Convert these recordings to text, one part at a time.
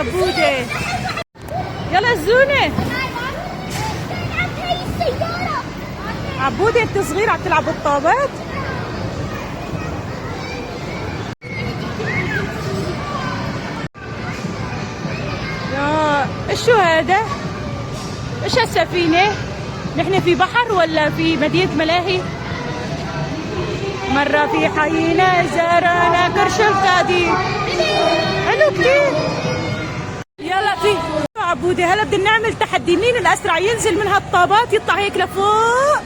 عبودة. يلا الزونة. عبودة انت صغير عم تلعب بالطابات؟ يا ايش شو هذا؟ ايش هالسفينة؟ نحن في بحر ولا في مدينة ملاهي؟ مرة في حينا زرعنا كرش القديم. حلو كتير. يلا في عبودة هلا بدنا نعمل تحدي، مين الأسرع ينزل من هالطابات يطلع هيك لفوق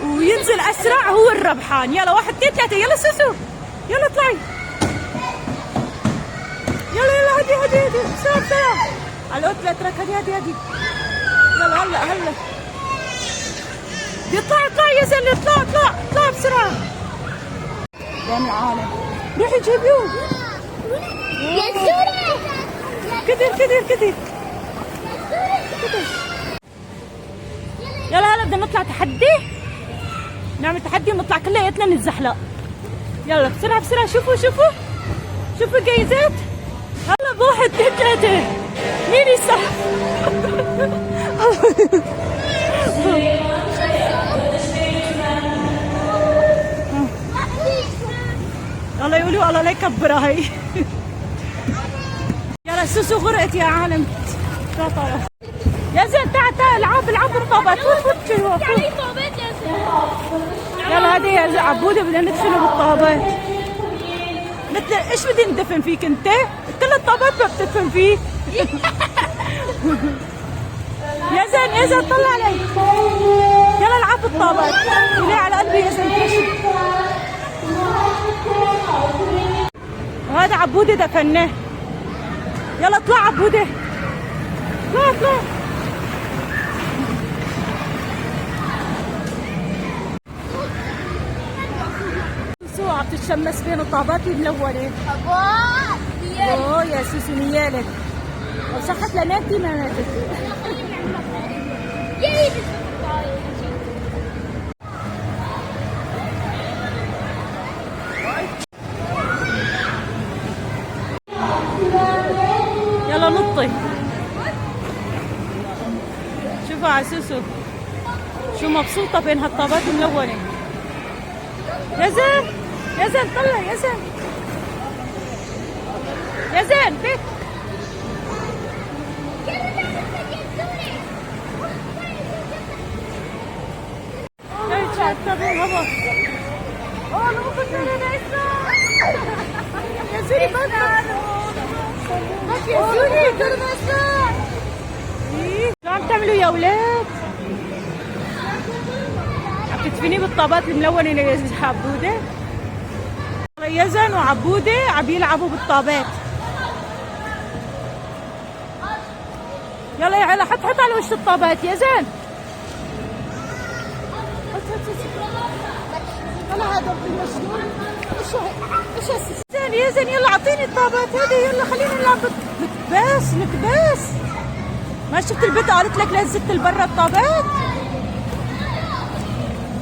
وينزل أسرع هو الربحان. يلا 1 2 3 يلا سوسو يلا اطلعي. يلا هدي بسرعة على الأوت لا ترك هدي يلا هلا اطلع يا زلمة اطلع بسرعة يا العالم. روحي جيبيوه يا زورة كتر. يلا هلا بدنا نطلع تحدي، نعمل تحدي ونطلع كلياتنا نتزحلق. يلا بسرعة شوفوا الجايزات. هلا 1 2 3 مين يسحب؟ الله يقولوا الله لا يكبرها هي. يلا سوسو غرقت يا عالم. يا زين تعال العب بالطابات. فوت يلا هذه يا عبودة بدنا ندفنه بالطابات. مثل ايش بدي ندفن فيك انت؟ كل الطابات ما بتدفن فيه. يا زين طلع علي. يلا العب بالطابات. ولي على قلبي يا زين. وهذا عبودة دفناه. يلا اطلع عبودة اطلع. سوسو عم تتشمس بين الطابات الملونة. اوه يا سوسو نيالك لو صحت لناتي ما ماتت. يلا نطي. شوفوا على سوسو شو مبسوطة بين هالطابات الملونة. يا زين طلع يا زين فيك. يا زوري شو عم تعملوا يا ولاد؟ عم تدفني بالطابات الملونة يا عبودة؟ يزن وعبودة عم يلعبوا بالطابات. يلا يا عيلة حط على وش الطابات يا زين. يلا هذا المشلول. ايش زين يا زين يلا اعطيني الطابات هذه. يلا خلينا نلعب نكباس. ما شفت البنت قالت لك لا تزت لبرا الطابات؟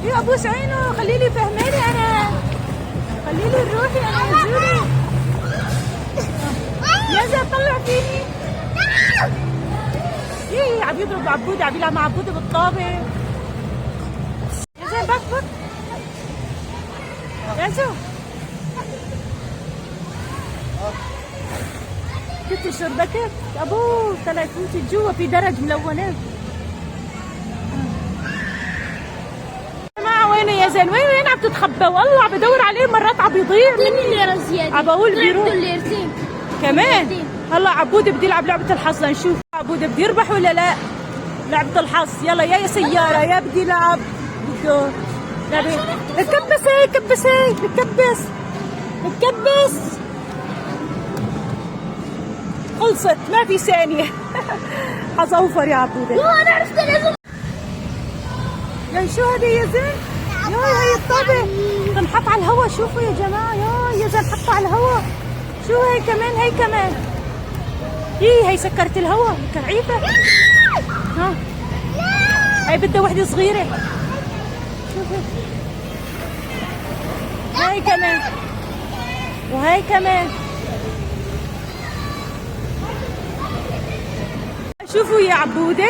يا ابوس عينه خليلي فهماني انا. خليلي روحي انا يا زوري. يا زين طلع فيني. عم يضرب عبودة عم يلعب مع عبودة بالطابة. يا زين بك يا زو كنت شربتك ابوه طلع فوتي جوا في درج ملونات. جماعة وينه يا زين؟ وين عم تتخبى؟ والله عم بدور عليه مرات عم يضيع مني. عم بقول بيروح كمان. هلا عبودة بده يلعب لعبة الحظ لنشوف عبودة بده يربح ولا لا. لعبة الحظ يلا يا سيارة يا بدي يلعب بده. كبس خلصت ما في ثانية. حظ اوفر يا عبودة. انا عرفت لازم. يا شو هذه يا زين؟ يا هي الطابة تنحط على الهواء. شوفوا يا جماعة يا زين حطها على الهواء. شو هي كمان هي سكرت الهواء كعيبة. ها هي بدها وحدة صغيرة. شوفي هاي كمان وهاي كمان. شوفوا يا عبودة،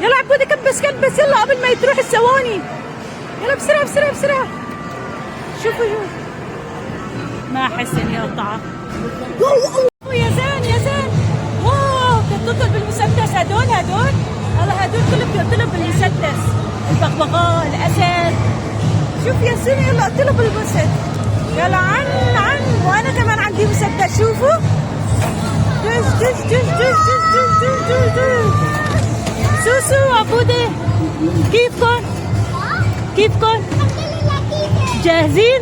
يلا عبودة كبس كبس يلا قبل ما تروح الثواني. يلا بسرعة بسرعة بسرعة. شوفوا ما حسن يقطع. يا زين يا زين. واو تطلب بالمسدس هدول هلا هدول كلهم بيطلب بالمسدس. البغبغاء الاسد. شوف يا سوني يلا اطلب بالمسدس. يلا عن وانا كمان عندي مسدس. شوفوا دش دش دش دش دش دش دش دش. سوسو عبودة كيفكن جاهزين؟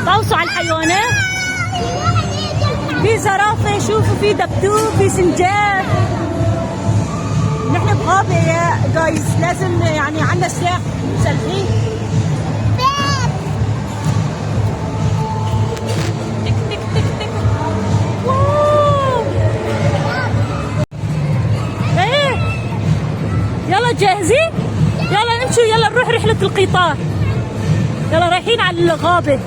طوسوا على الحيوانات. في زرافة شوفوا، في دبدوب، في سنجاب. نحن بغابة يا جايز، لازم يعني عنا سلاح مسلحين. تك تك تك تك. واو ايه يلا جاهزين؟ يلا نمشوا، يلا نروح رحلة القطار. يلا رايحين على الغابة.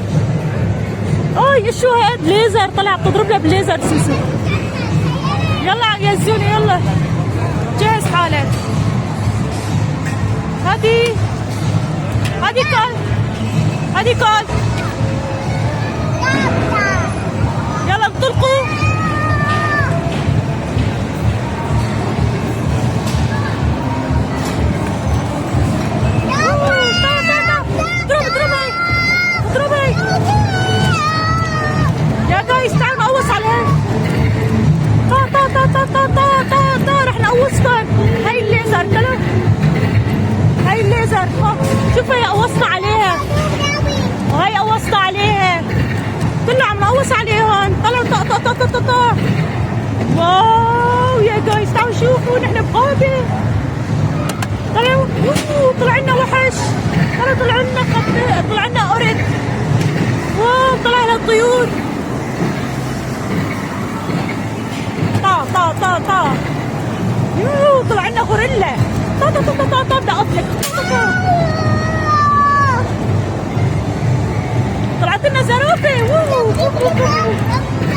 شو هاد ليزر طلع تضرب له بليزر سوسو. يلا يا زوني يلا جهز حالك. هادي كول يلا انطلقوا. اضربي يا جايز، تعالوا نقوص عليه. رح نقوصكم. هاي الليزر كلهم، هاي الليزر. شوفوا هي قوصنا عليها، وهي قوصنا عليها. كله عم نقوص عليهم. طلعوا طق. واو يا جايز تعالوا شوفوا، نحن بغابة. طلعوا طلع لنا وحش. طلع لنا قطة، طلع لنا قرد. واو طلع لنا طيور. طا طلع لنا غوريلا. طا بدي اقتلك. طلعت لنا زرافة.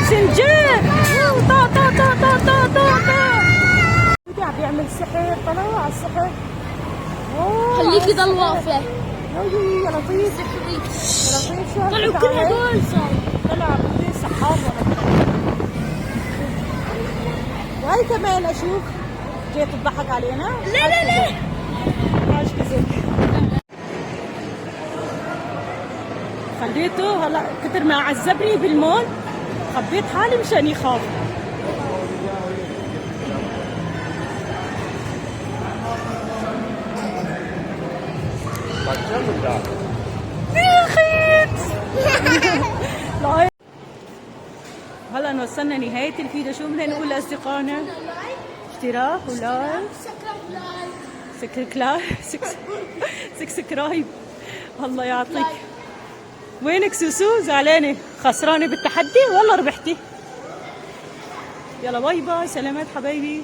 سنجاب. طا عم بيعمل سحر. طلعوا على السحر. خليكي ضل واقفة. يا لطيف شو طلعوا كل هدول طلع بدي سحاب وهي كمان اشوف جاي تضحك علينا. لا عاش كذب. خليته هلا كتر ما عذبني بالمول، خبيت حالي مشان يخاف. يا خيت. هلا وصلنا نهاية الفيديو. شو بدنا نقول لأصدقائنا؟ اشتراك ولايك سبسكرايب. الله يعطيك. وينك سوسو؟ زعلانة خسرانة بالتحدي والله ربحتي. يلا باي باي، سلامات حبايبي.